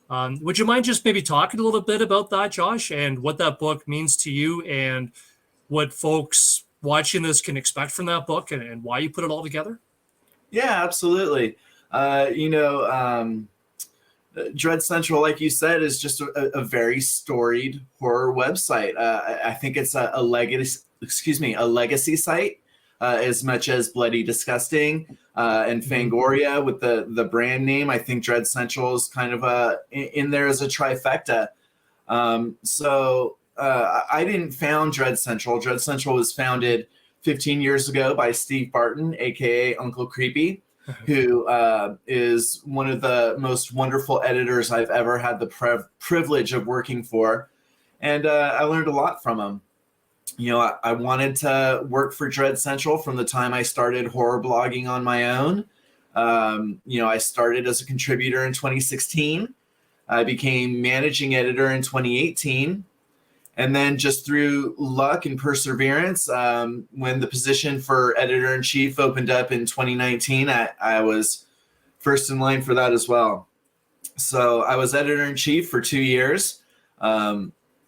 Would you mind just maybe talking a little bit about that, Josh, and what that book means to you and what folks watching this can expect from that book and why you put it all together? Yeah, absolutely. You know, Dread Central, like you said, is just a very storied horror website. I think it's a legacy site, as much as Bloody Disgusting and Fangoria with the brand name. I think Dread Central is kind of in there as a trifecta. I didn't found Dread Central. Dread Central was founded 15 years ago by Steve Barton, aka Uncle Creepy, who is one of the most wonderful editors I've ever had the privilege of working for. And I learned a lot from him. You know, I wanted to work for Dread Central from the time I started horror blogging on my own. You know, I started as a contributor in 2016. I became managing editor in 2018. And then just through luck and perseverance, when the position for editor-in-chief opened up in 2019, I was first in line for that as well. So I was editor-in-chief for 2 years,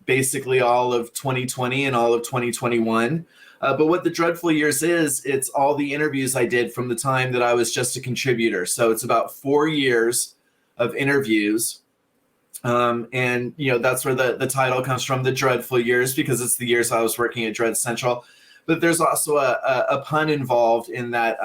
basically all of 2020 and all of 2021. But what the Dreadful Years is, it's all the interviews I did from the time that I was just a contributor. So it's about 4 years of interviews. And, you know, that's where the title comes from, the Dreadful Years, because it's the years I was working at Dread Central. But there's also a pun involved in that,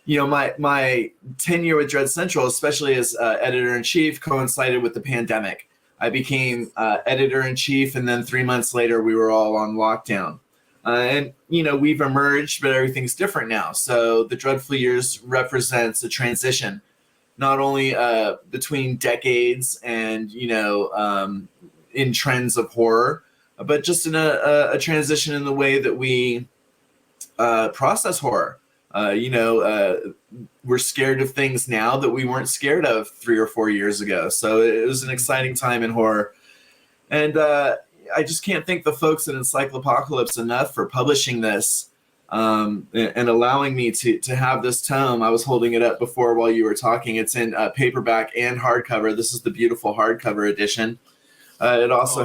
you know, my tenure with Dread Central, especially as editor-in-chief, coincided with the pandemic. I became editor-in-chief, and then 3 months later, we were all on lockdown. And, you know, we've emerged, but everything's different now. So the Dreadful Years represents a transition, not only between decades and, you know, in trends of horror, but just in a transition in the way that we process horror. You know, we're scared of things now that we weren't scared of 3 or 4 years ago. So it was an exciting time in horror. And I just can't thank the folks at Encyclopocalypse enough for publishing this. And allowing me to have this tome. I was holding it up before while you were talking. It's in paperback and hardcover. This is the beautiful hardcover edition. It also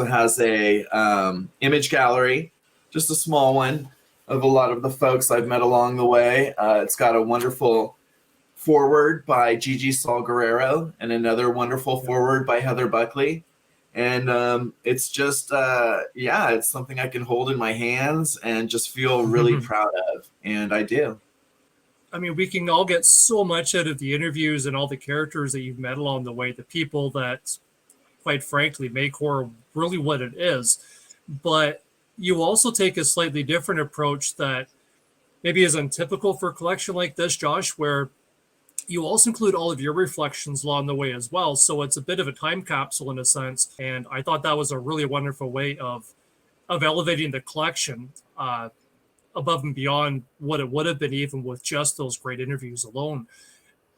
has a image gallery, just a small one, of a lot of the folks I've met along the way. It's got a wonderful foreword by Gigi Saul Guerrero and another wonderful foreword by Heather Buckley. And it's just, it's something I can hold in my hands and just feel really proud of. And I do. I mean, we can all get so much out of the interviews and all the characters that you've met along the way, the people that, quite frankly, make horror really what it is. But you also take a slightly different approach that maybe is untypical for a collection like this, Josh, where you also include all of your reflections along the way as well. So it's a bit of a time capsule in a sense. And I thought that was a really wonderful way of elevating the collection above and beyond what it would have been even with just those great interviews alone.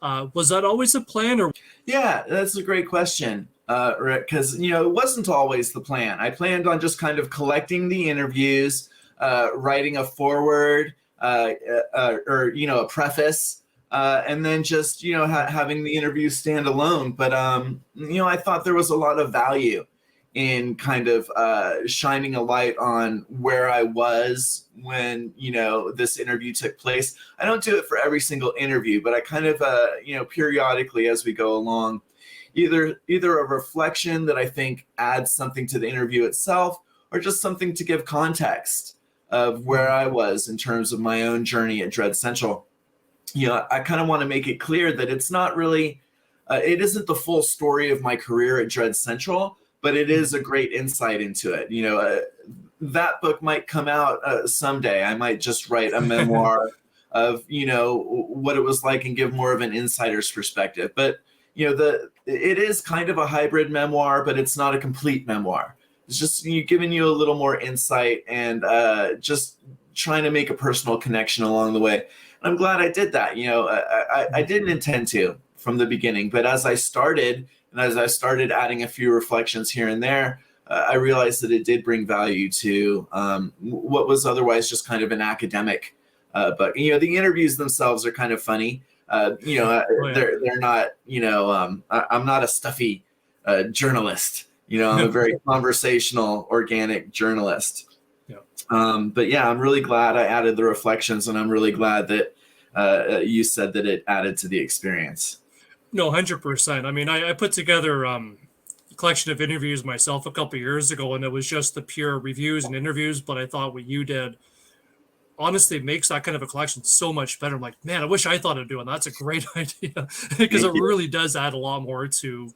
Was that always a plan? Or Yeah, that's a great question, Rick, because, you know, it wasn't always the plan. I planned on just kind of collecting the interviews, writing a foreword or, you know, a preface, and then just, you know, having the interview stand alone. But, you know, I thought there was a lot of value in kind of shining a light on where I was when, you know, this interview took place. I don't do it for every single interview, but I kind of, you know, periodically as we go along, either a reflection that I think adds something to the interview itself, or just something to give context of where I was in terms of my own journey at Dread Central. You know, I kind of want to make it clear that it's not really, it isn't the full story of my career at Dread Central, but it is a great insight into it. You know, that book might come out someday. I might just write a memoir of, you know, what it was like and give more of an insider's perspective. But, you know, it is kind of a hybrid memoir, but it's not a complete memoir. It's just giving you a little more insight and just trying to make a personal connection along the way. I'm glad I did that. You know, I didn't intend to from the beginning, but as I started adding a few reflections here and there, I realized that it did bring value to what was otherwise just kind of an academic book. You know, the interviews themselves are kind of funny. Oh, yeah. They're not, I'm not a stuffy journalist. I'm a very conversational, organic journalist. Yeah. But yeah, I'm really glad I added the reflections, and I'm really glad that you said that it added to the experience. No, 100%. I mean, I put together a collection of interviews myself a couple of years ago, and it was just the pure reviews and interviews. But I thought what you did honestly makes that kind of a collection so much better. I'm like, man, I wish I thought of doing that. That's a great idea because it really does add a lot more to,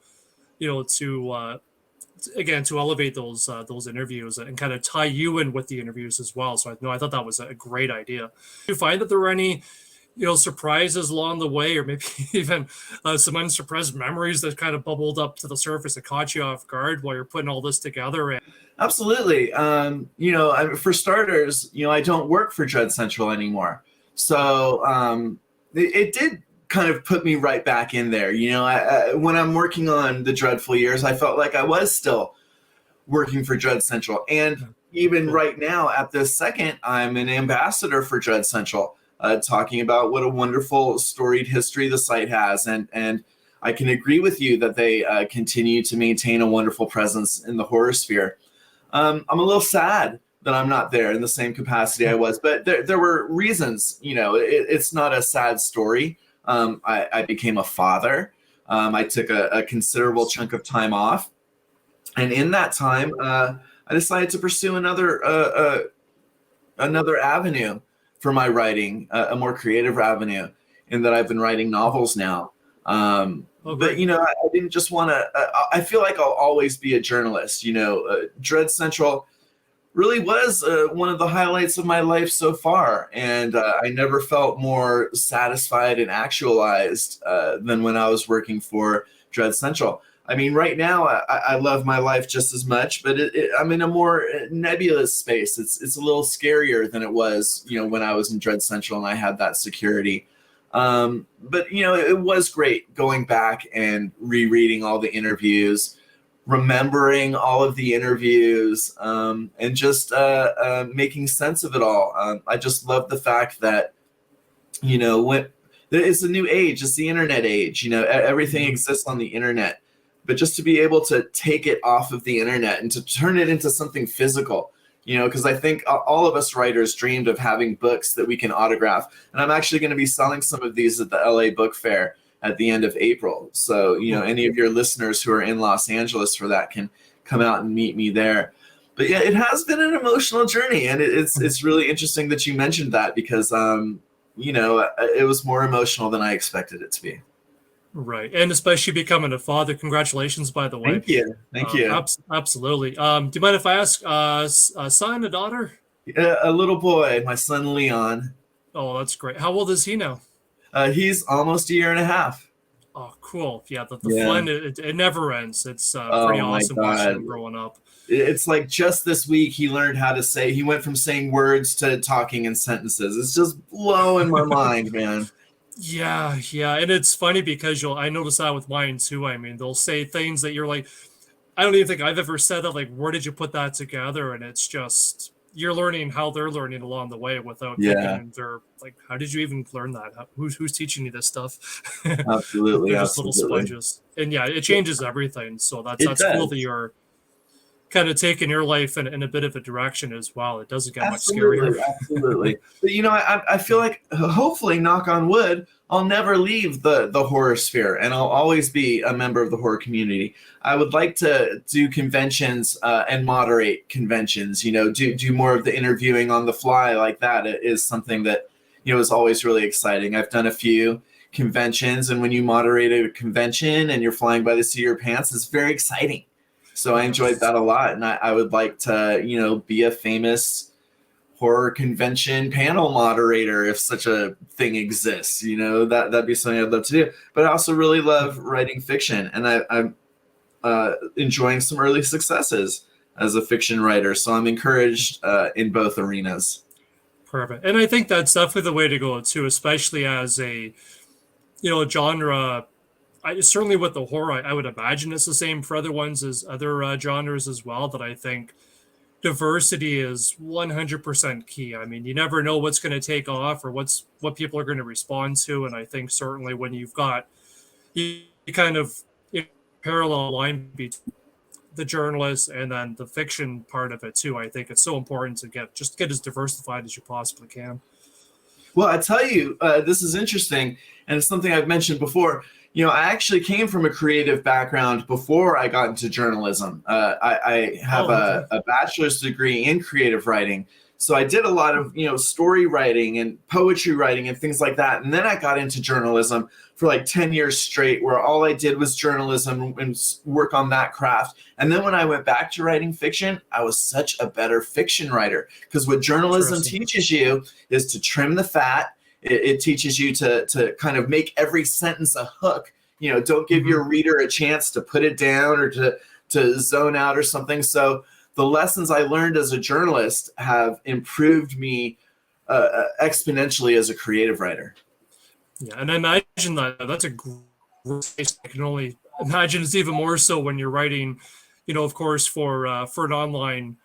again, to elevate those interviews and kind of tie you in with the interviews as well. So I thought that was a great idea. Do you find that there were any surprises along the way, or maybe even some unsuppressed memories that kind of bubbled up to the surface that caught you off guard while you're putting all this together? And Absolutely. For starters, I don't work for Dread Central anymore. So it did kind of put me right back in there. When I'm working on The Dreadful Years, I felt like I was still working for Dread Central. And even right now, at this second, I'm an ambassador for Dread Central, talking about what a wonderful storied history the site has. And I can agree with you that they continue to maintain a wonderful presence in the horror sphere. I'm a little sad that I'm not there in the same capacity I was, but there were reasons. It's not a sad story. I became a father. I took a considerable chunk of time off. And in that time, I decided to pursue another avenue for my writing, a more creative avenue, in that I've been writing novels now. But, I didn't just want to, I feel like I'll always be a journalist. Dread Central really was one of the highlights of my life so far. And I never felt more satisfied and actualized than when I was working for Dread Central. I mean, right now, I love my life just as much, but I'm in a more nebulous space. It's a little scarier than it was, when I was in Dread Central and I had that security. But it was great going back and rereading all the interviews, remembering all of the interviews, and just making sense of it all. I just love the fact that, when it's a new age, it's the internet age. Everything exists on the internet. But just to be able to take it off of the internet and to turn it into something physical, because I think all of us writers dreamed of having books that we can autograph. And I'm actually going to be selling some of these at the LA Book Fair at the end of April. So, any of your listeners who are in Los Angeles for that can come out and meet me there. But yeah, it has been an emotional journey. And it's really interesting that you mentioned that because, it was more emotional than I expected it to be. Right. And especially becoming a father. Congratulations, by the way. Thank you. Absolutely. Do you mind if I ask a son, a daughter? A little boy, my son Leon. Oh, that's great. How old is he now? He's almost a year and a half. Oh, cool. Yeah, the fun, it never ends. It's pretty awesome watching him growing up. It's like just this week he learned how to he went from saying words to talking in sentences. It's just blowing my mind, man. Yeah, and it's funny because I notice that with mine too. I mean, they'll say things that you're like, I don't even think I've ever said that. Like, where did you put that together? And it's just you're learning how they're learning along the way without thinking they're like, how did you even learn that? Who's teaching you this stuff? Absolutely, they're just little sponges, and it changes everything. So that's cool that you're kind of taking your life in a bit of a direction as well. It doesn't get much scarier. Absolutely. But I feel like hopefully, knock on wood, I'll never leave the horror sphere, and I'll always be a member of the horror community. I would like to do conventions and moderate conventions. Do more of the interviewing on the fly like that. It is something that is always really exciting. I've done a few conventions, and when you moderate a convention and you're flying by the seat of your pants, it's very exciting. So I enjoyed that a lot, and I would like to, be a famous horror convention panel moderator if such a thing exists. That'd be something I'd love to do. But I also really love writing fiction, and I'm enjoying some early successes as a fiction writer. So I'm encouraged in both arenas. Perfect, and I think that's definitely the way to go too, especially as a genre. Certainly with the horror, I would imagine it's the same for other ones as other genres as well. That I think diversity is 100% key. I mean, you never know what's going to take off or what people are going to respond to. And I think certainly when you've got you kind of parallel line between the journalist and then the fiction part of it too, I think it's so important to get as diversified as you possibly can. Well, I tell you, this is interesting, and it's something I've mentioned before. I actually came from a creative background before I got into journalism. I have a bachelor's degree in creative writing. So I did a lot of, story writing and poetry writing and things like that. And then I got into journalism for like 10 years straight, where all I did was journalism and work on that craft. And then when I went back to writing fiction, I was such a better fiction writer, because what journalism teaches you is to trim the fat. It teaches you to kind of make every sentence a hook. Don't give your reader a chance to put it down or to zone out or something. So the lessons I learned as a journalist have improved me exponentially as a creative writer. Yeah, and I imagine that's a great space. I can only imagine it's even more so when you're writing, of course, for an online,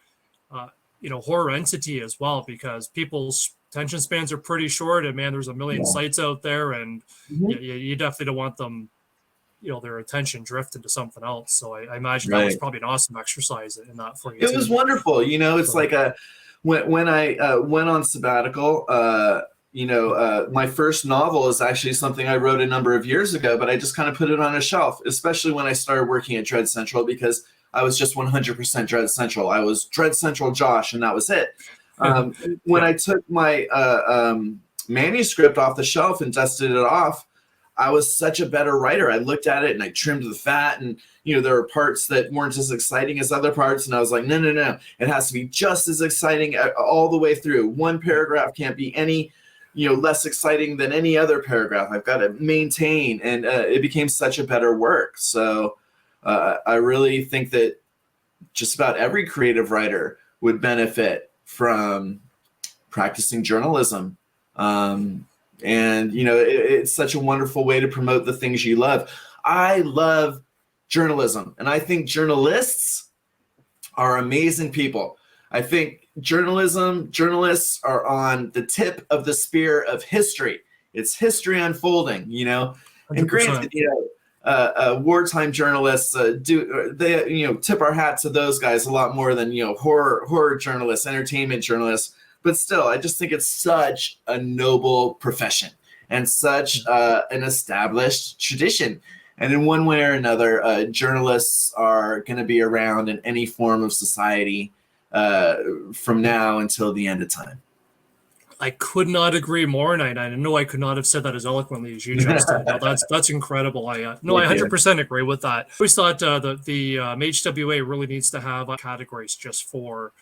horror entity as well, because people's attention spans are pretty short, and man, there's a million sites out there, and you definitely don't want them, their attention drift into something else. So I imagine that was probably an awesome exercise in that for you. It was wonderful. It's like when I went on sabbatical, my first novel is actually something I wrote a number of years ago, but I just kind of put it on a shelf, especially when I started working at Dread Central, because I was just 100% Dread Central. I was Dread Central Josh, and that was it. When I took my manuscript off the shelf and dusted it off, I was such a better writer. I looked at it and I trimmed the fat, and there were parts that weren't as exciting as other parts, and I was like, no, it has to be just as exciting all the way through. One paragraph can't be any less exciting than any other paragraph. I've got to maintain, and it became such a better work. So I really think that just about every creative writer would benefit from practicing journalism. And it's such a wonderful way to promote the things you love. I love journalism, and I think journalists are amazing people. I think journalists are on the tip of the spear of history. It's history unfolding, 100%. And granted, wartime journalists tip our hat to those guys a lot more than horror journalists, entertainment journalists. But still, I just think it's such a noble profession and such an established tradition. And in one way or another, journalists are going to be around in any form of society from now until the end of time. I could not agree more, and I know I could not have said that as eloquently as you just did. No, that's incredible. I 100% agree with that. I always thought the HWA really needs to have categories just for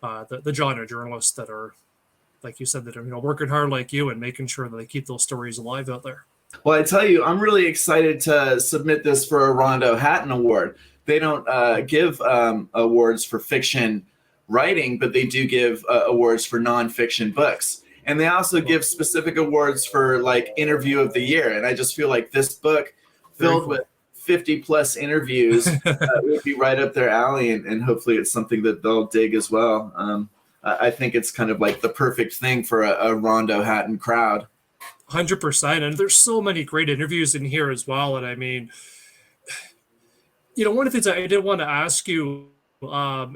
the genre journalists that are, like you said, that are working hard like you and making sure that they keep those stories alive out there. Well, I tell you, I'm really excited to submit this for a Rondo Hatton Award. They don't give awards for fiction writing, but they do give awards for nonfiction books. And they also give specific awards for like interview of the year. And I just feel like this book filled with 50 plus interviews would be right up their alley, and hopefully it's something that they'll dig as well. I think it's kind of like the perfect thing for a Rondo Hatton crowd. 100%. And there's so many great interviews in here as well. And I mean, one of the things I did want to ask you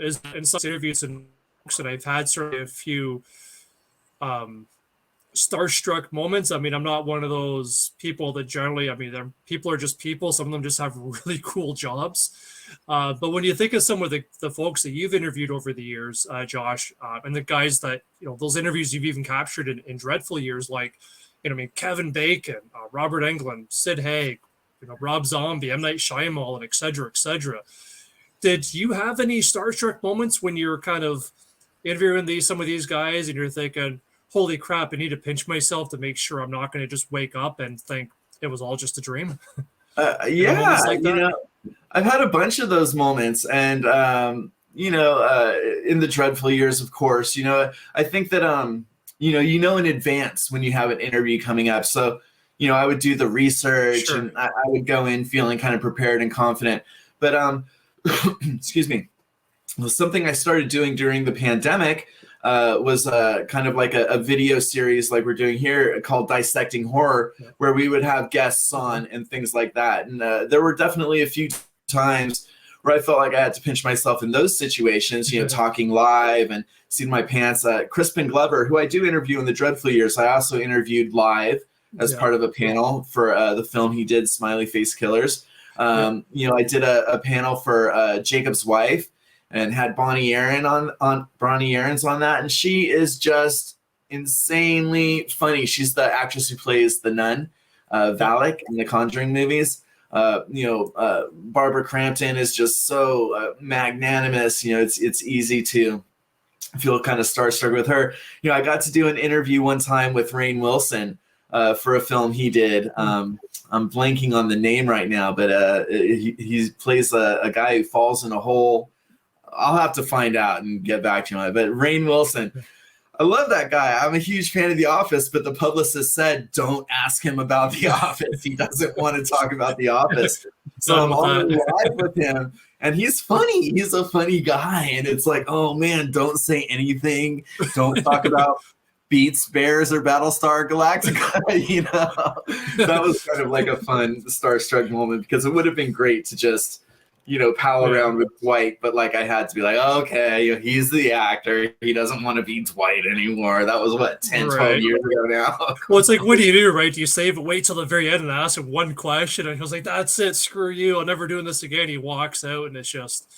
is in some interviews and books that I've had sort of a few starstruck moments. I mean, I'm not one of those people that generally, people are just people. Some of them just have really cool jobs. But when you think of some of the folks that you've interviewed over the years, Josh, and the guys that, those interviews you've even captured in dreadful years, like, Kevin Bacon, Robert Englund, Sid Haig, Rob Zombie, M. Night Shyamalan, et cetera, did you have any starstruck moments when you're kind of interviewing some of these guys and you're thinking, holy crap, I need to pinch myself to make sure I'm not going to just wake up and think it was all just a dream? Yeah, I've had a bunch of those moments, and in the dreadful years, of course, I think that in advance when you have an interview coming up. So, I would do the research, and I would go in feeling kind of prepared and confident. But excuse me. something I started doing during the pandemic was kind of like a video series like we're doing here called Dissecting Horror, where we would have guests on and things like that. And there were definitely a few times where I felt like I had to pinch myself in those situations, you know, talking live and seeing my pants. Crispin Glover, who I do interview in the Dreadful Years, I also interviewed live as part of a panel for the film he did, Smiley Face Killers. You know, I did a panel for Jacob's Wife and had Bonnie Aaron's on that, and she is just insanely funny. She's the actress who plays the nun, Valak, in the Conjuring movies. You know, Barbara Crampton is just so magnanimous. You know, it's easy to feel kind of starstruck with her. You know, I got to do an interview one time with Rainn Wilson for a film he did. I'm blanking on the name right now, but he plays a guy who falls in a hole. I'll have to find out and get back to you on it. But Rainn Wilson, I love that guy. I'm a huge fan of The Office, but the publicist said, don't ask him about The Office. He doesn't want to talk about The Office. So I'm on live with him, and he's funny. He's a funny guy. And it's like, oh, man, don't say anything. Don't talk about Beats, Bears, or Battlestar Galactica. You know, that was kind of like a fun starstruck moment, because it would have been great to just, you know, pal around with Dwight, but like I had to be like, okay, you know, he's the actor. He doesn't want to be Dwight anymore. That was what, 10, 12 years ago now. Well, it's like, what do? Right? Do you save it, wait till the very end and ask him one question? And he was like, that's it, screw you, I'm never doing this again. He walks out, and it's just,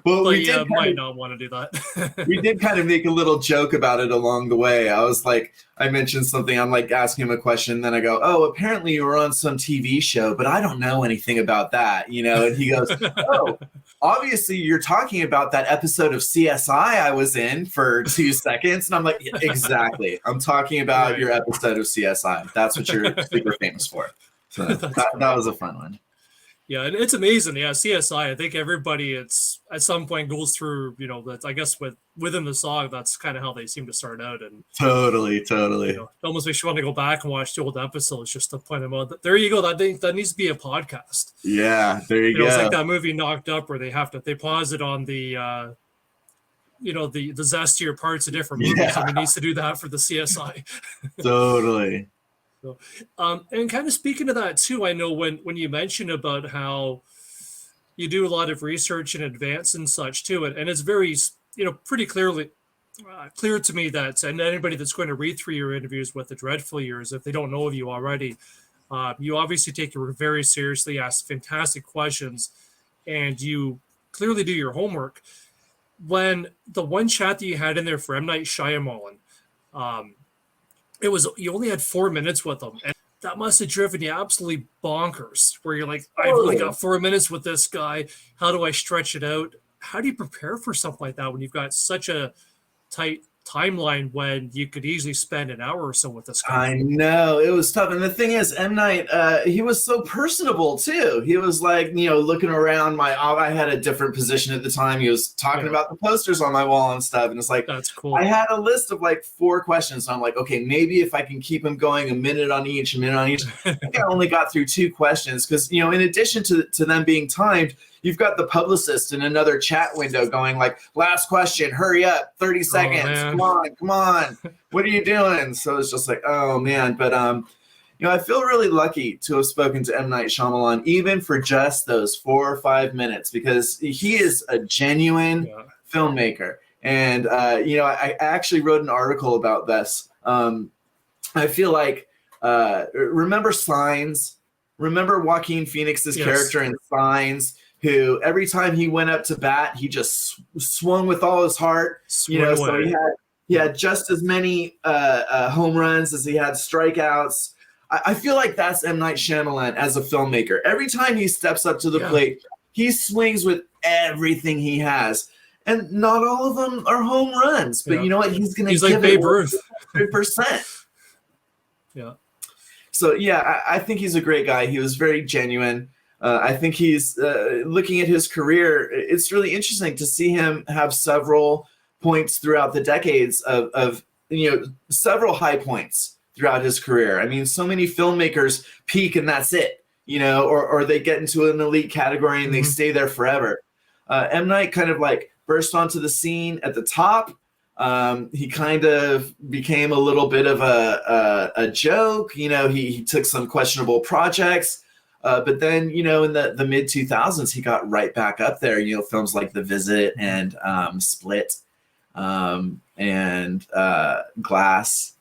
well, we might not want to do that. We did kind of make a little joke about it along the way. I was like, I mentioned something, I'm like asking him a question, and then I go, oh, apparently you were on some TV show, but I don't know anything about that, you know? And he goes, oh, obviously you're talking about that episode of CSI I was in for 2 seconds. And I'm like, yeah, exactly. I'm talking about your episode of CSI. That's what you're super famous for. So that was a fun one. Yeah, and it's amazing. Yeah, CSI. I think everybody, it's at some point goes through. You know, that I guess within the song, that's kind of how they seem to start out. And totally. You know, it almost makes you want to go back and watch the old episodes just to point them out. There you go. That needs to be a podcast. Yeah, there you go. It's like that movie Knocked Up, where they pause it on the you know, the zestier parts of different movies. Yeah. And it needs to do that for the CSI. Totally. So, and kind of speaking to that too, I know when you mentioned about how you do a lot of research in advance and such too, and it's very, you know, pretty clear to me that, and anybody that's going to read through your interviews with the Dreadful Years, if they don't know of you already, you obviously take your work very seriously, ask fantastic questions, and you clearly do your homework. When the one chat that you had in there for M. Night Shyamalan, it was, you only had 4 minutes with them, and that must have driven you absolutely bonkers, where you're like, I've only got 4 minutes with this guy. How do I stretch it out? How do you prepare for something like that when you've got such a tight timeline, when you could easily spend an hour or so with this guy? I know, it was tough. And the thing is, M. Night, he was so personable too. He was like, you know, looking around I had a different position at the time. He was talking about the posters on my wall and stuff. And it's like, that's cool. I had a list of like 4 questions. So I'm like, okay, maybe if I can keep him going a minute on each. I think I only got through 2 questions because, you know, in addition to them being timed, you've got the publicist in another chat window going like, last question, hurry up, 30 seconds, come on, what are you doing? So it's just like, oh man. But you know, I feel really lucky to have spoken to M. Night Shyamalan, even for just those 4 or 5 minutes, because he is a genuine filmmaker. And you know, I actually wrote an article about this. I feel like, remember Signs? Remember Joaquin Phoenix's character in Signs, who every time he went up to bat, he just swung with all his heart. You know, so he had just as many home runs as he had strikeouts. I feel like that's M. Night Shyamalan as a filmmaker. Every time he steps up to the plate, he swings with everything he has. And not all of them are home runs, but you know what? He's going to give like Babe Ruth. 100%. Yeah. So, yeah, I think he's a great guy. He was very genuine. I think he's looking at his career. It's really interesting to see him have several points throughout the decades of you know, several high points throughout his career. I mean, so many filmmakers peak and that's it, you know, or they get into an elite category and they stay there forever. M. Night kind of like burst onto the scene at the top. He kind of became a little bit of a joke. He took some questionable projects. But then, in the mid 2000s, he got right back up there. Films like The Visit and Split and Glass.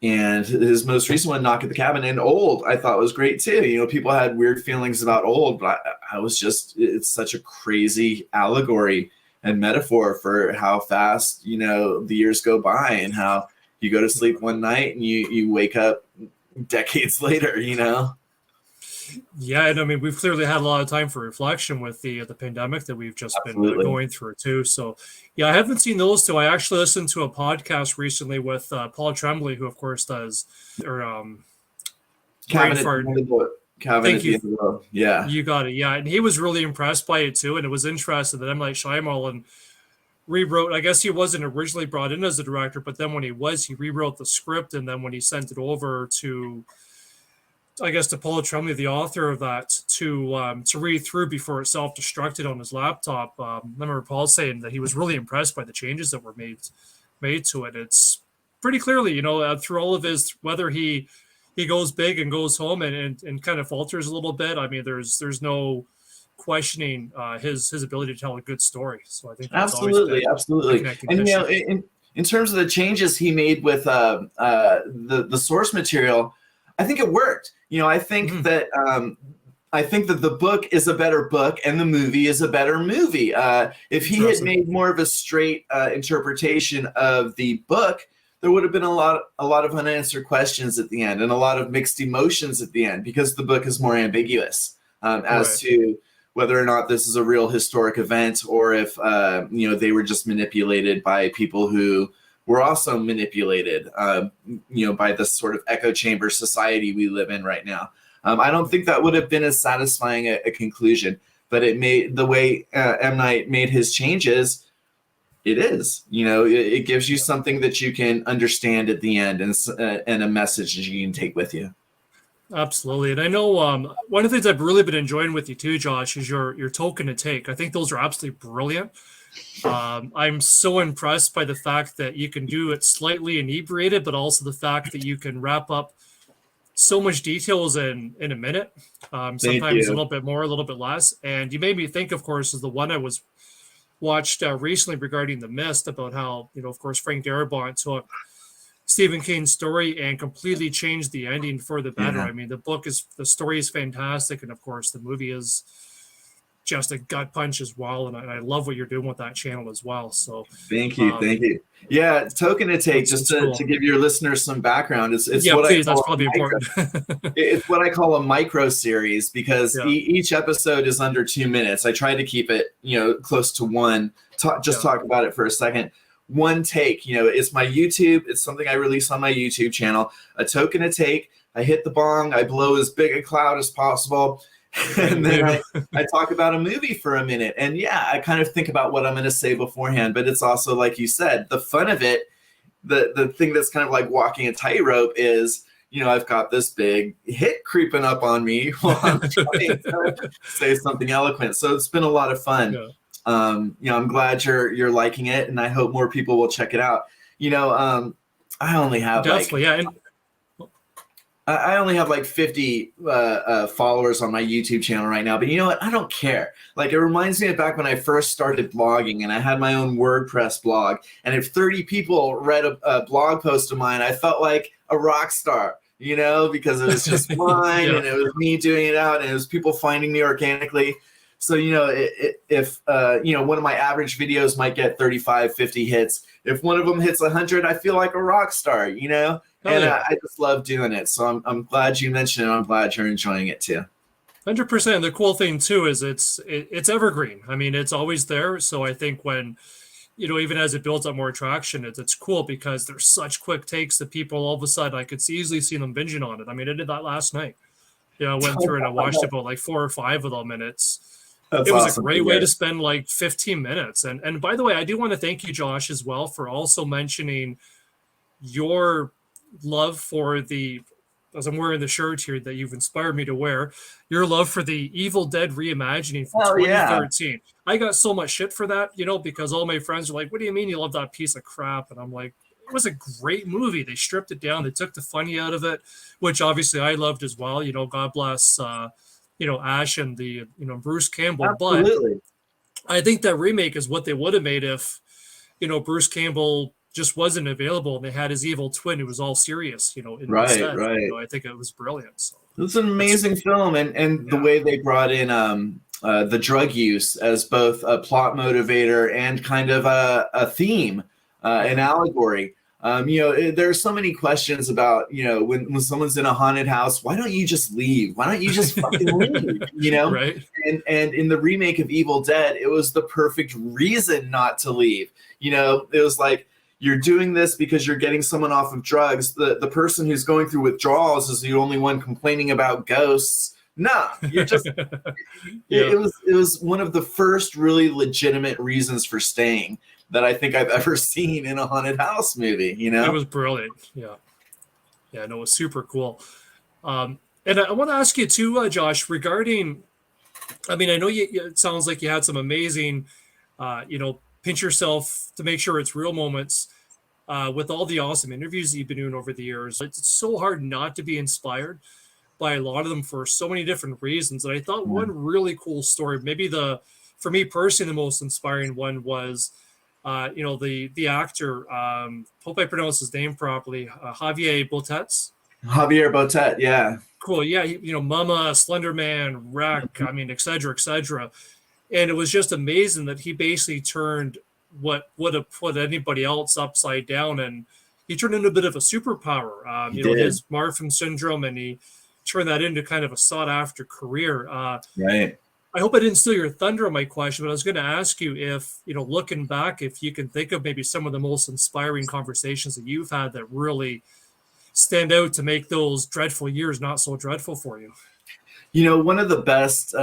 And his most recent one, Knock at the Cabin, and Old, I thought was great too. People had weird feelings about Old, but it's such a crazy allegory and metaphor for how fast, the years go by and how you go to sleep one night and you wake up decades later, Yeah, and I mean, we've clearly had a lot of time for reflection with the pandemic that we've just been going through too. So, yeah, I haven't seen those two. I actually listened to a podcast recently with Paul Tremblay, who of course does Cabinet. Thank you. Yeah, you got it. Yeah, and he was really impressed by it too, and it was interesting that M. Night Shyamalan rewrote. I guess he wasn't originally brought in as a director, but then when he rewrote the script, and then when he sent it over to, I guess, to Paul Tremblay, the author of that, to read through before it self-destructed on his laptop. I remember Paul saying that he was really impressed by the changes that were made to it. It's pretty clearly, through all of his, whether he goes big and goes home and kind of falters a little bit. I mean, there's no questioning his ability to tell a good story. So I think that's absolutely. And in terms of the changes he made with the source material, I think it worked. I think that the book is a better book and the movie is a better movie. If he had made more of a straight interpretation of the book, there would have been a lot of unanswered questions at the end and a lot of mixed emotions at the end, because the book is more ambiguous as to whether or not this is a real historic event, or if they were just manipulated by people who were also manipulated, by this sort of echo chamber society we live in right now. I don't think that would have been as satisfying a conclusion, but it made the way M. Night made his changes. It is, it gives you something that you can understand at the end, and a message that you can take with you. Absolutely. And I know one of the things I've really been enjoying with you too, Josh, is your token to take. I think those are absolutely brilliant. I'm so impressed by the fact that you can do it slightly inebriated, but also the fact that you can wrap up so much details in a minute, sometimes a little bit more, a little bit less. And you made me think, of course, is the one I watched recently regarding The Mist, about how, of course, Frank Darabont took Stephen King's story and completely changed the ending for the better. I mean, the story is fantastic, and of course the movie is just a gut punch as well. And I love what you're doing with that channel as well. So thank you. Yeah, token to take, just to give your listeners some background. It's what please, that's probably important. It's what I call a micro series, because each episode is under 2 minutes. I try to keep it, close to one. Talk about it for a second. One take, it's my YouTube. It's something I release on my YouTube channel. A token to take. I hit the bong. I blow as big a cloud as possible. And then I talk about a movie for a minute. And I kind of think about what I'm going to say beforehand. But it's also, like you said, the fun of it, the thing that's kind of like walking a tightrope is, I've got this big hit creeping up on me while I'm trying to say something eloquent. So it's been a lot of fun. Yeah. I'm glad you're liking it, and I hope more people will check it out. I only have I only have like 50 followers on my YouTube channel right now, but you know what? I don't care. Like, it reminds me of back when I first started blogging and I had my own WordPress blog. And if 30 people read a blog post of mine, I felt like a rock star, because it was just mine and it was me doing it out, and it was people finding me organically. So, if one of my average videos might get 35, 50 hits, if one of them hits 100, I feel like a rock star, I just love doing it. So I'm glad you mentioned it. I'm glad you're enjoying it too. 100%. The cool thing too is it's evergreen. I mean, it's always there. So I think when, even as it builds up more traction, it's cool because there's such quick takes that people all of a sudden, I could easily see them binging on it. I mean, I did that last night. I went through and I watched about like 4 or 5 of them, and it was awesome. A great way to spend like 15 minutes. And by the way, I do want to thank you, Josh, as well, for also mentioning your love for the as I'm wearing the shirt here that you've inspired me to wear, your love for the Evil Dead reimagining from Oh yeah, 2013. I got so much shit for that, because all my friends are like, "What do you mean you love that piece of crap?" And I'm like, it was a great movie. They stripped it down. They took the funny out of it, which obviously I loved as well. God bless, Ash and the, Bruce Campbell. But absolutely. I think that remake is what they would have made if, Bruce Campbell just wasn't available and they had his evil twin who was all serious, Right, instead. right. I think it was brilliant. So It's an amazing film, and the yeah. way they brought in the drug use as both a plot motivator and kind of a theme, an allegory. There are so many questions about, when someone's in a haunted house, why don't you just leave? Why don't you just fucking leave? Right. And in the remake of Evil Dead, it was the perfect reason not to leave. It was like, you're doing this because you're getting someone off of drugs. The person who's going through withdrawals is the only one complaining about ghosts. Nah, you're just. It was one of the first really legitimate reasons for staying that I think I've ever seen in a haunted house movie. It was brilliant. Yeah. No, it was super cool. And I want to ask you too, Josh, regarding. I mean, I know it sounds like you had some amazing, pinch yourself to make sure it's real moments with all the awesome interviews that you've been doing over the years. It's so hard not to be inspired by a lot of them for so many different reasons. And I thought one really cool story, maybe for me personally, the most inspiring one was, the actor, hope I pronounce his name properly, Javier Botet. Javier Botet, yeah. Cool. Yeah. Mama, Slender Man, Wreck, I mean, et cetera, et cetera. And it was just amazing that he basically turned what would have put anybody else upside down, and he turned into a bit of a superpower. His Marfan syndrome, and he turned that into kind of a sought after career. Right. I hope I didn't steal your thunder on my question, but I was going to ask you if, looking back, if you can think of maybe some of the most inspiring conversations that you've had that really stand out to make those dreadful years not so dreadful for you. One of the best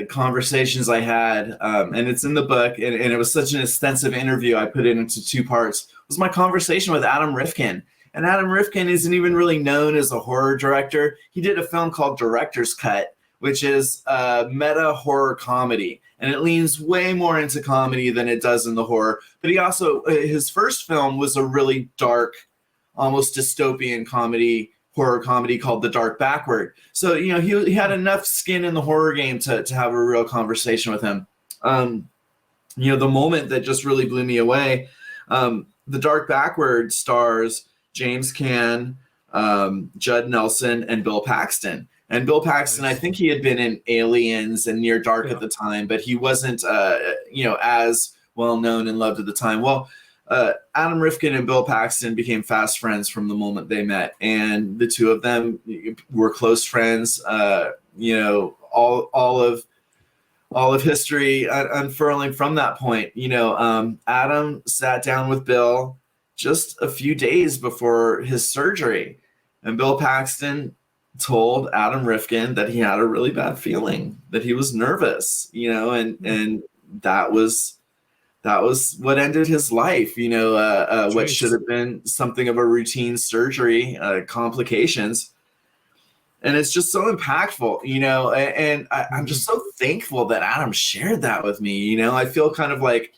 conversations I had, and it's in the book, and it was such an extensive interview, I put it into 2 parts, was my conversation with Adam Rifkin. And Adam Rifkin isn't even really known as a horror director. He did a film called Director's Cut, which is a meta horror comedy. And it leans way more into comedy than it does in the horror. But he also, his first film was a really dark, almost dystopian horror comedy called The Dark Backward. So, he had enough skin in the horror game to have a real conversation with him. The moment that just really blew me away, The Dark Backward stars James Caan, Judd Nelson, and Bill Paxton. And Bill Paxton, I think he had been in Aliens and Near Dark at the time, but he wasn't, as well known and loved at the time. Well, Adam Rifkin and Bill Paxton became fast friends from the moment they met, and the two of them were close friends. All of history unfurling from that point. Adam sat down with Bill just a few days before his surgery, and Bill Paxton told Adam Rifkin that he had a really bad feeling, that he was nervous, and that was what ended his life, what should have been something of a routine surgery, complications. And it's just so impactful, and I'm just so thankful that Adam shared that with me. I feel kind of like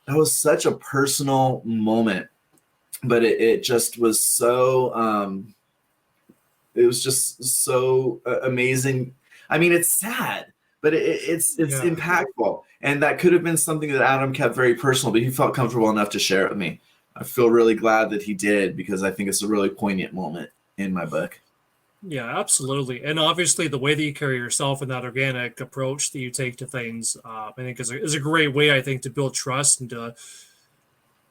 that was such a personal moment, but it just was so, it was just so amazing. I mean, it's sad, but it's impactful. And that could have been something that Adam kept very personal, but he felt comfortable enough to share it with me. I feel really glad that he did, because I think it's a really poignant moment in my book. Yeah, absolutely. And obviously the way that you carry yourself and that organic approach that you take to things, I think is a great way, I think, to build trust and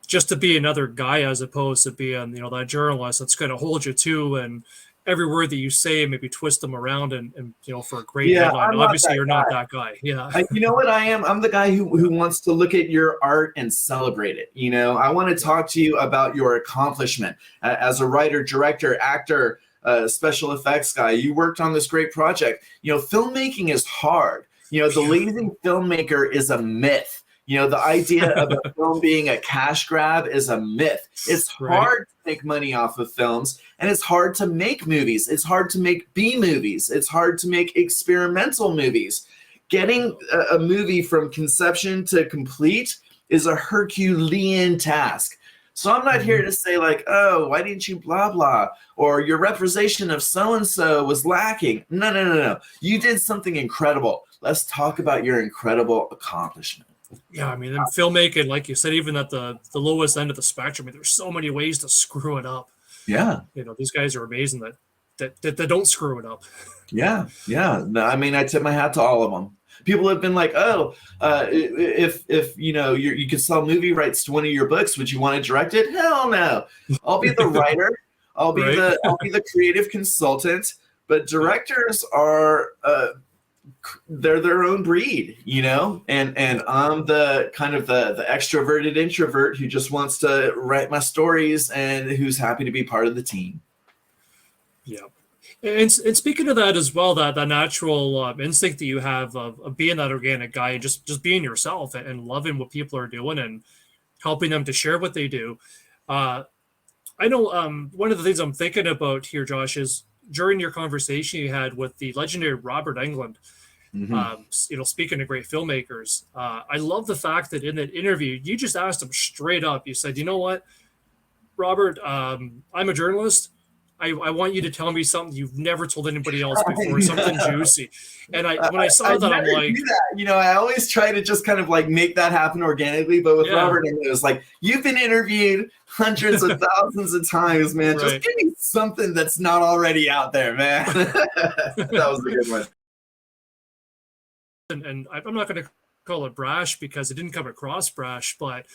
just to be another guy as opposed to being, that journalist that's going to hold you to, and every word that you say, maybe twist them around and for a great headline. Obviously, you're not that guy. Yeah. You know what I am? I'm the guy who wants to look at your art and celebrate it. I want to talk to you about your accomplishment as a writer, director, actor, special effects guy. You worked on this great project. Filmmaking is hard. The lazy filmmaker is a myth. You know, the idea of a film being a cash grab is a myth. It's hard to make money off of films, and it's hard to make movies. It's hard to make B movies. It's hard to make experimental movies. Getting a movie from conception to complete is a Herculean task. So I'm not here to say like, oh, why didn't you blah, blah, or your representation of so-and-so was lacking. No. You did something incredible. Let's talk about your incredible accomplishment. Yeah, I mean, in filmmaking, like you said, even at the lowest end of the spectrum, there's so many ways to screw it up. Yeah. You know, these guys are amazing that they don't screw it up. Yeah. No, I mean, I tip my hat to all of them. People have been like, oh, if you know you could sell movie rights to one of your books, would you want to direct it? Hell no. I'll be the writer. I'll be the creative consultant. But directors are they're their own breed, you know. And I'm the kind of the extroverted introvert who just wants to write my stories and who's happy to be part of the team. Yeah. And speaking of that as well, that natural instinct that you have of being that organic guy and just being yourself and loving what people are doing and helping them to share what they do. I know one of the things I'm thinking about here, Josh, is during your conversation you had with the legendary Robert Englund, you know, speaking of great filmmakers, I love the fact that in that interview, you just asked him straight up. You said, you know what, Robert, I'm a journalist. I want you to tell me something you've never told anybody else before, something juicy. And when I saw that, I'm like, you know, I always try to just kind of like make that happen organically. But with Robert, it was like, you've been interviewed hundreds of thousands of times, man. Just give me something that's not already out there, man. That was a good one. And I'm not going to call it brash because it didn't come across brash, but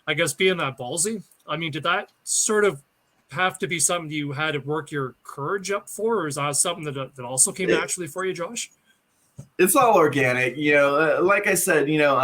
I guess being that ballsy, I mean, did that sort of have to be something you had to work your courage up for, or is that something that also came naturally for you, Josh? It's all organic, you know. Like I said, you know,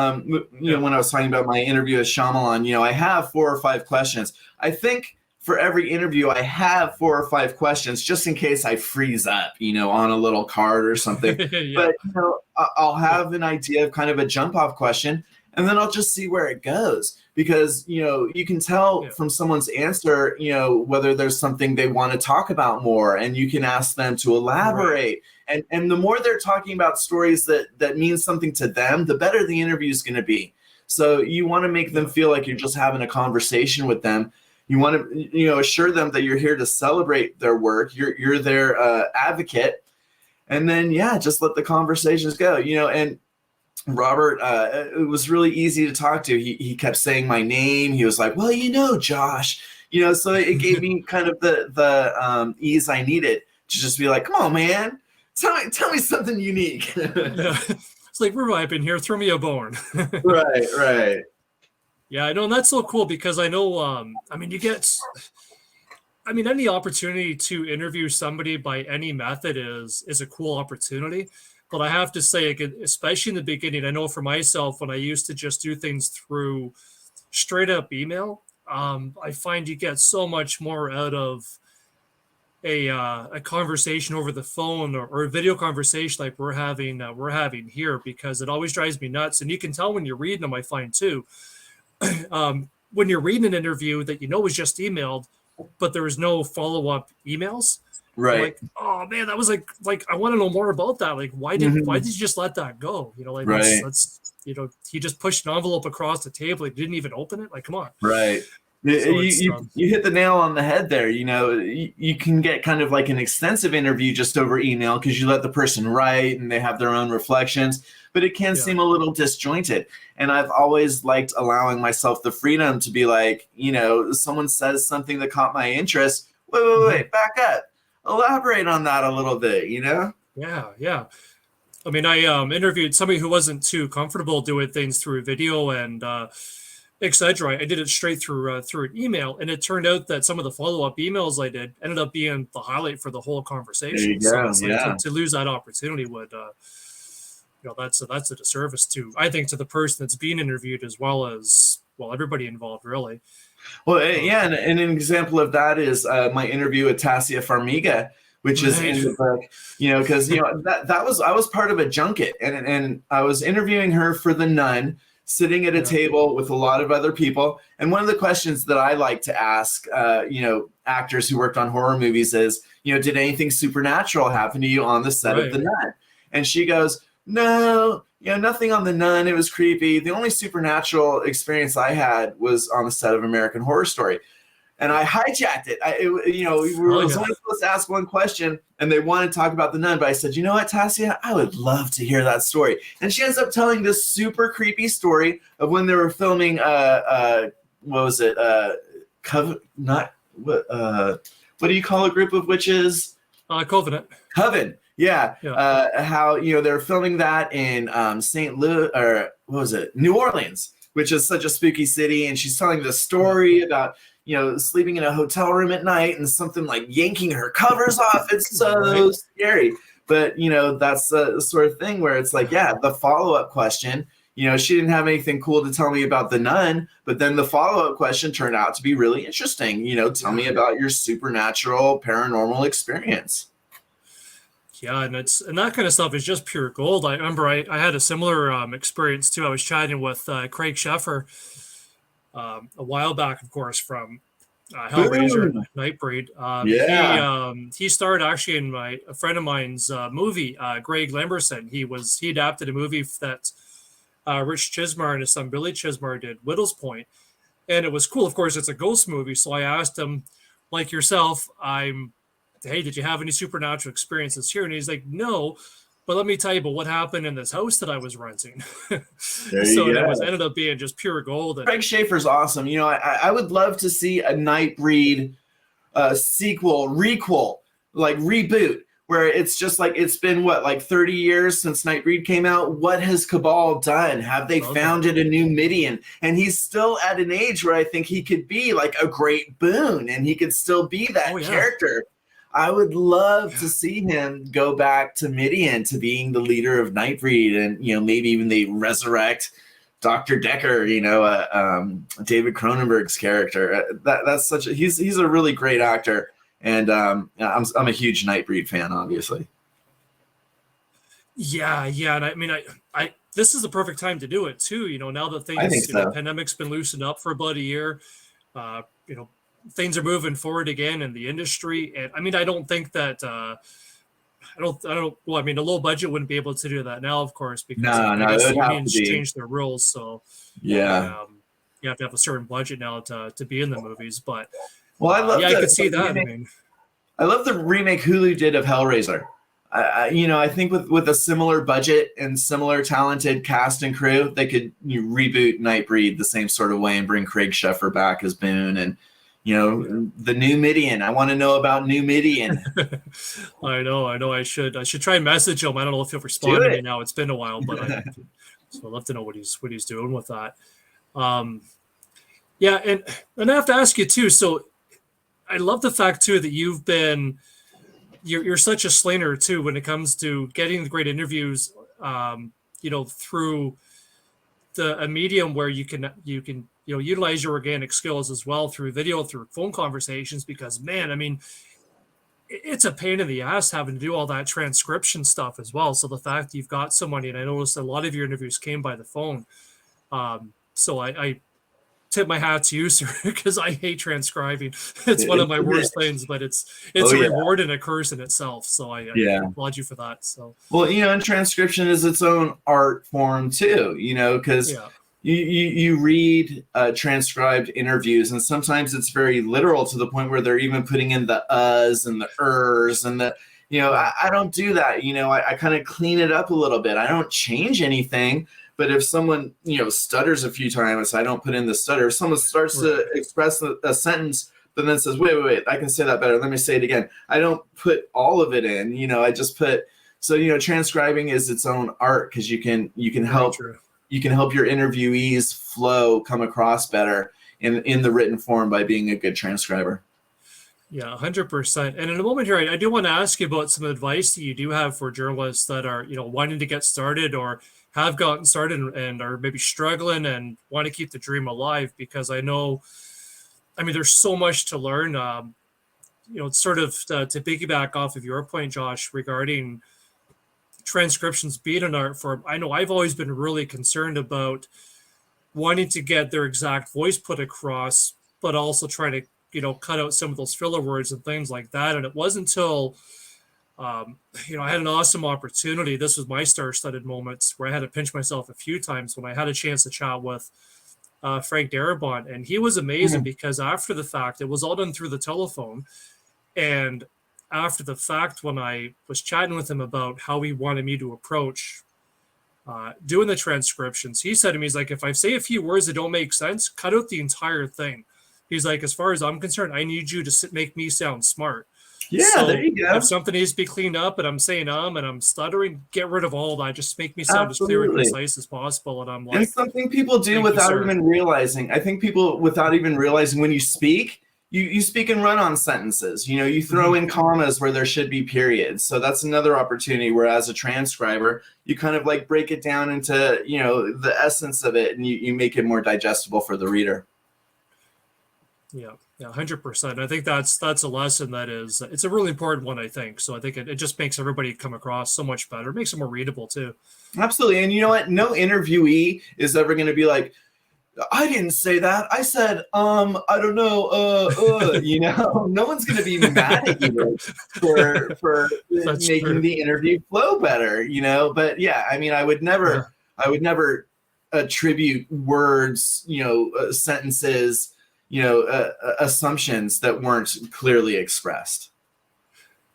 when I was talking about my interview with Shyamalan, you know, I have 4 or 5 questions. I think for every interview, I have 4 or 5 questions just in case I freeze up, you know, on a little card or something. But you know, I'll have an idea of kind of a jump off question, and then I'll just see where it goes. Because, you know, you can tell from someone's answer, you know, whether there's something they want to talk about more, and you can ask them to elaborate. And the more they're talking about stories that mean something to them, the better the interview is going to be. So you want to make them feel like you're just having a conversation with them. You want to, you know, assure them that you're here to celebrate their work. You're their advocate. And then, just let the conversations go, you know. And Robert, it was really easy to talk to. He kept saying my name. He was like, well, you know, Josh, you know, so it gave me kind of the ease I needed to just be like, come on, man, tell me something unique. It's like, we're vibing here. Throw me a bone. Right. Yeah, I know. And that's so cool because I know, I mean, any opportunity to interview somebody by any method is a cool opportunity. But I have to say, especially in the beginning, I know for myself, when I used to just do things through straight up email, I find you get so much more out of a conversation over the phone or a video conversation like we're having here, because it always drives me nuts. And you can tell when you're reading them, I find too, when you're reading an interview that you know was just emailed, but there was no follow-up emails. Right. Like, oh man, that was like I want to know more about that. Like, why did you just let that go? You know, like that's you know, he just pushed an envelope across the table. He didn't even open it. Like, come on. Right. So you hit the nail on the head there. You know, you can get kind of like an extensive interview just over email because you let the person write and they have their own reflections, but it can seem a little disjointed. And I've always liked allowing myself the freedom to be like, you know, someone says something that caught my interest. Wait, back up. Elaborate on that a little bit, you know? Yeah. I mean, I interviewed somebody who wasn't too comfortable doing things through video and etc. I did it straight through an email, and it turned out that some of the follow-up emails I did ended up being the highlight for the whole conversation. So it's like to lose that opportunity would, you know, that's a disservice to, I think, to the person that's being interviewed as well as everybody involved, really. Well, and an example of that is my interview with Tassia Farmiga, which is in the book, you know, because, you know, I was part of a junket and I was interviewing her for The Nun. sitting at a Yeah. table with a lot of other people. And one of the questions that I like to ask, actors who worked on horror movies is, did anything supernatural happen to you on the set of Right. The Nun? And she goes, no, nothing on The Nun. It was creepy. The only supernatural experience I had was on the set of American Horror Story. And I hijacked it. We were Oh only yeah. supposed to ask one question, and they wanted to talk about The Nun. But I said, you know what, Tassia, I would love to hear that story. And she ends up telling this super creepy story of when they were filming. What was it? What do you call a group of witches? Covenant. Coven. Yeah. Yeah. How they're filming that in St. Louis, or what was it? New Orleans, which is such a spooky city. And she's telling the story about sleeping in a hotel room at night and something like yanking her covers off. It's so Right. scary. But, that's the sort of thing where it's like, yeah, the follow-up question, she didn't have anything cool to tell me about The Nun, but then the follow-up question turned out to be really interesting. Tell me about your supernatural paranormal experience. Yeah, and that kind of stuff is just pure gold. I remember I had a similar experience too. I was chatting with Craig Sheffer a while back, of course, from Hellraiser and Nightbreed. He starred actually in a friend of mine's movie, Greg Lamberson. He adapted a movie that Rich Chismar and his son Billy Chismar did, Whittle's Point, and it was cool. Of course, it's a ghost movie, so I asked him, like yourself, hey, did you have any supernatural experiences here? And he's like, no, but let me tell you about what happened in this house that I was renting. So it ended up being just pure gold. Craig Schaefer's awesome. I would love to see a Nightbreed sequel, requel, like reboot, where it's just like, it's been what, 30 years since Nightbreed came out? What has Cabal done? Have they founded a new Midian? And he's still at an age where I think he could be like a great Boone, and he could still be that character. I would love to see him go back to Midian, to being the leader of Nightbreed, and maybe even they resurrect Dr. Decker, David Cronenberg's character. That's he's a really great actor, and I'm a huge Nightbreed fan, obviously. Yeah, and I mean, I this is the perfect time to do it too. Now that things, the pandemic's been loosened up for about a year, things are moving forward again in the industry. And I mean, I don't think that well, I mean, a low budget wouldn't be able to do that now, of course, because I guess the unions changed their rules. So you have to have a certain budget now to be in the movies. But I love I could see that. I love the remake Hulu did of Hellraiser. I think with a similar budget and similar talented cast and crew, they could reboot Nightbreed the same sort of way and bring Craig Sheffer back as Boone, and the new Midian. I want to know about new Midian. I know. I should try and message him. I don't know if he'll respond to me now. It's been a while, but so I'd love to know what he's doing with that. And I have to ask you too. So I love the fact too that you're such a slinger too when it comes to getting the great interviews. Through a medium where you can utilize your organic skills as well, through video, through phone conversations, because man, I mean, it's a pain in the ass having to do all that transcription stuff as well. So the fact that you've got somebody, and I noticed a lot of your interviews came by the phone. So I tip my hat to you, sir, because I hate transcribing. It's one of my worst things, but it's a reward and a curse in itself. So I applaud you for that. So and transcription is its own art form too, because you read transcribed interviews, and sometimes it's very literal to the point where they're even putting in the uhs and the ers and the I don't do that. I kind of clean it up a little bit. I don't change anything. But if someone, stutters a few times, I don't put in the stutter. If someone starts to express a sentence, but then says, wait, I can say that better. Let me say it again. I don't put all of it in, I just put, so, transcribing is its own art, because you can help your interviewees flow, come across better in the written form by being a good transcriber. Yeah, 100%. And in a moment here, I do want to ask you about some advice that you do have for journalists that are, wanting to get started or have gotten started and are maybe struggling and want to keep the dream alive, because I know, there's so much to learn. It's sort of to piggyback off of your point, Josh, regarding transcriptions being an art form. I know I've always been really concerned about wanting to get their exact voice put across, but also try to, cut out some of those filler words and things like that. And it wasn't until, I had an awesome opportunity. This was my star-studded moments where I had to pinch myself a few times when I had a chance to chat with Frank Darabont. And he was amazing because after the fact, it was all done through the telephone. And after the fact, when I was chatting with him about how he wanted me to approach doing the transcriptions, he said to me, he's like, if I say a few words that don't make sense, cut out the entire thing. He's like, as far as I'm concerned, I need you to make me sound smart. Yeah, so there you go. If something needs to be cleaned up and I'm saying and I'm stuttering, get rid of all that. Just make me sound as clear and concise as possible. And I'm like, and something people do without even realizing. I think people, without even realizing, when you speak, you speak and run on sentences. You throw in commas where there should be periods. So that's another opportunity where, as a transcriber, you kind of like break it down into the essence of it, and you make it more digestible for the reader. Yeah, 100%. I think that's a lesson that is, it's a really important one, I think. So I think it just makes everybody come across so much better. It makes it more readable too. Absolutely. And you know what? No interviewee is ever going to be like, I didn't say that. I said, I don't know. No one's going to be mad at you for making the interview flow better, But yeah, I mean, I would never attribute words, sentences, assumptions that weren't clearly expressed.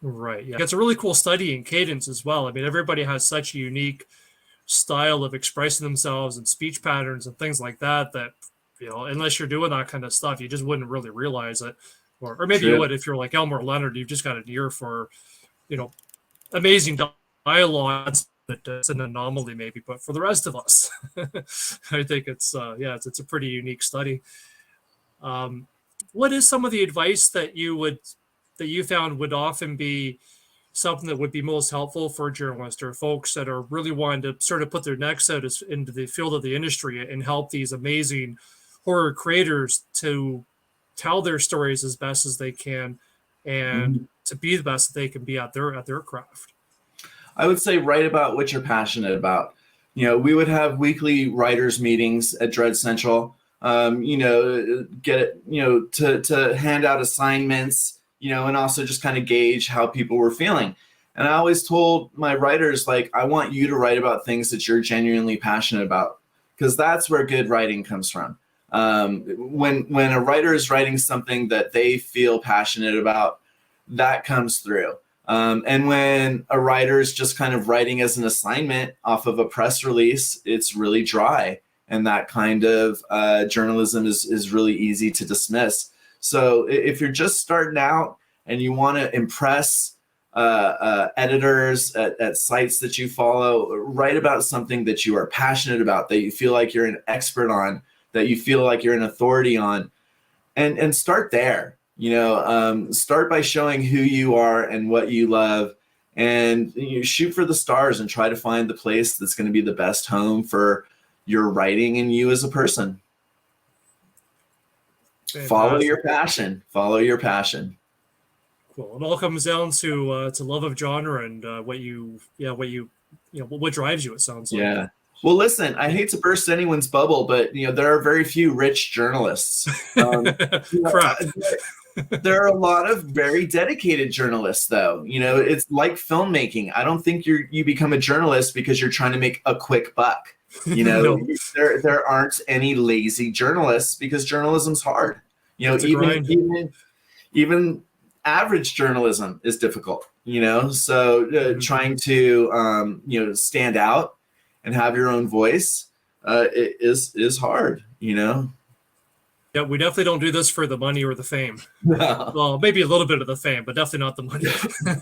Right. Yeah. It's a really cool study in cadence as well. I mean, everybody has such a unique style of expressing themselves and speech patterns and things like that, unless you're doing that kind of stuff, you just wouldn't really realize it. Or maybe you would if you're like Elmore Leonard, you've just got an ear for, amazing dialogue. It's an anomaly maybe, but for the rest of us, I think it's a pretty unique study. What is some of the advice that you found would often be something that would be most helpful for journalists or folks that are really wanting to sort of put their necks out into the field of the industry and help these amazing horror creators to tell their stories as best as they can and to be the best that they can be at their craft? I would say write about what you're passionate about. We would have weekly writers meetings at Dread Central. Get it, to hand out assignments, and also just kind of gauge how people were feeling. And I always told my writers, like, I want you to write about things that you're genuinely passionate about, because that's where good writing comes from. When a writer is writing something that they feel passionate about, that comes through. And when a writer is just kind of writing as an assignment off of a press release, it's really dry. And that kind of journalism is really easy to dismiss. So if you're just starting out and you want to impress editors at sites that you follow, write about something that you are passionate about, that you feel like you're an expert on, that you feel like you're an authority on, and start there. Start by showing who you are and what you love, and shoot for the stars and try to find the place that's going to be the best home for your writing and you as a person. Fantastic. Follow your passion. Cool. It all comes down to love of genre and what drives you, it sounds like. Yeah. Well, listen, I hate to burst anyone's bubble, but there are very few rich journalists. Correct. There are a lot of very dedicated journalists, though. It's like filmmaking. I don't think you become a journalist because you're trying to make a quick buck. No. There aren't any lazy journalists, because journalism's hard. Even average journalism is difficult. So trying to stand out and have your own voice is hard. Yeah, we definitely don't do this for the money or the fame. No. Well, maybe a little bit of the fame, but definitely not the money.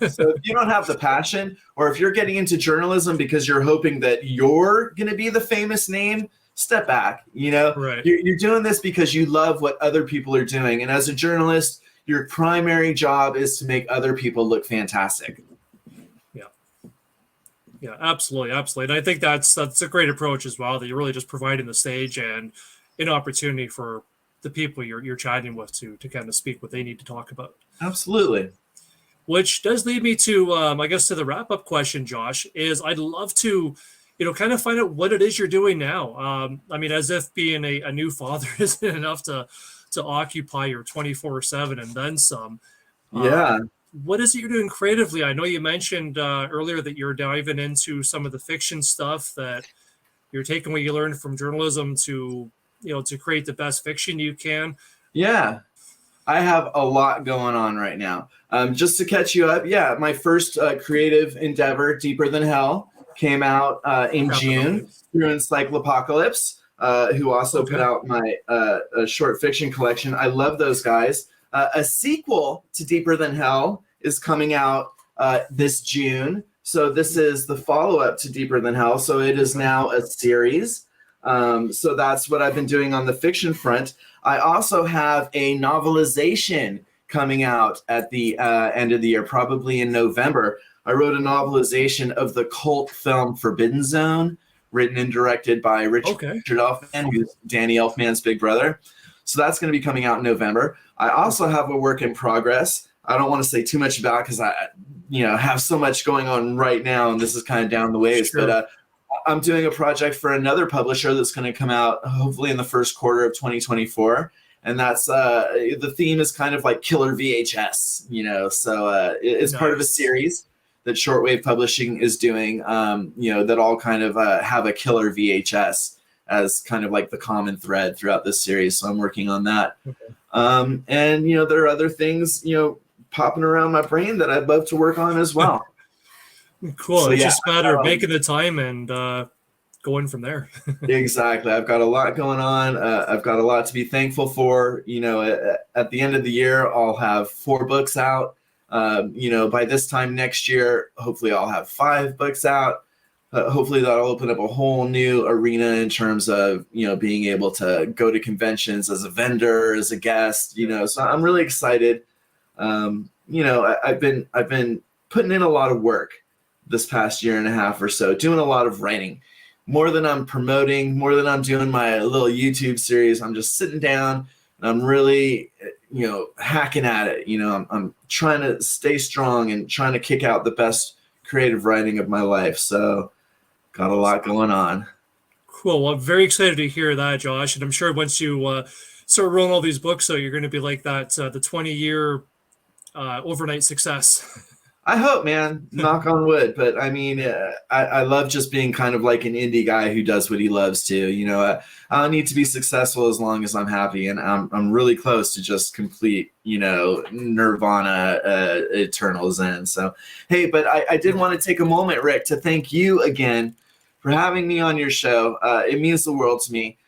So if you don't have the passion, or if you're getting into journalism because you're hoping that you're going to be the famous name, step back. Right. You're doing this because you love what other people are doing. And as a journalist, your primary job is to make other people look fantastic. Yeah, absolutely. And I think that's a great approach as well, that you're really just providing the stage and an opportunity for the people you're chatting with to kind of speak what they need to talk about. Absolutely. Which does lead me to, I guess, to the wrap-up question, Josh, is I'd love to kind of find out what it is you're doing now. I mean, as if being a new father isn't enough to occupy your 24/7 and then some. Yeah. What is it you're doing creatively? I know you mentioned earlier that you're diving into some of the fiction stuff, that you're taking what you learned from journalism to, to create the best fiction you can. Yeah. I have a lot going on right now. Just to catch you up, yeah, my first creative endeavor, Deeper Than Hell, came out in June through Encyclopocalypse, who also put Okay. out my short fiction collection. I love those guys. A sequel to Deeper Than Hell is coming out this June. So this is the follow-up to Deeper Than Hell. So it is now a series. So that's what I've been doing on the fiction front. I also have a novelization coming out at the end of the year, probably in November. I wrote a novelization of the cult film Forbidden Zone, written and directed by Richard Elfman, who's Danny Elfman's big brother. So that's going to be coming out in November. I also have a work in progress. I don't want to say too much about because I have so much going on right now, and this is kind of down the ways. Sure. But I'm doing a project for another publisher that's going to come out hopefully in the first quarter of 2024. And that's the theme is kind of like killer VHS, so it's part of a series that Shortwave Publishing is doing, that all kind of have a killer VHS as kind of like the common thread throughout this series. So I'm working on that. Okay. And, there are other things, popping around my brain that I'd love to work on as well. Cool. So, it's just a matter of making the time and going from there. Exactly. I've got a lot going on. I've got a lot to be thankful for. At the end of the year, I'll have 4 books out. By this time next year, hopefully I'll have 5 books out. Hopefully that'll open up a whole new arena in terms of, being able to go to conventions as a vendor, as a guest, so I'm really excited. I've been putting in a lot of work this past year and a half or so, doing a lot of writing, more than I'm promoting, more than I'm doing my little YouTube series. I'm just sitting down and I'm really, hacking at it. I'm trying to stay strong and trying to kick out the best creative writing of my life. So got a lot going on. Cool. Well, I'm very excited to hear that, Josh. And I'm sure once you start rolling all these books out, you're going to be like that, the 20-year overnight success. I hope, man. Knock on wood. But I mean, I love just being kind of like an indie guy who does what he loves to. I don't need to be successful as long as I'm happy, and I'm really close to just complete, nirvana, eternal zen. So, hey, but I did want to take a moment, Rick, to thank you again for having me on your show. It means the world to me.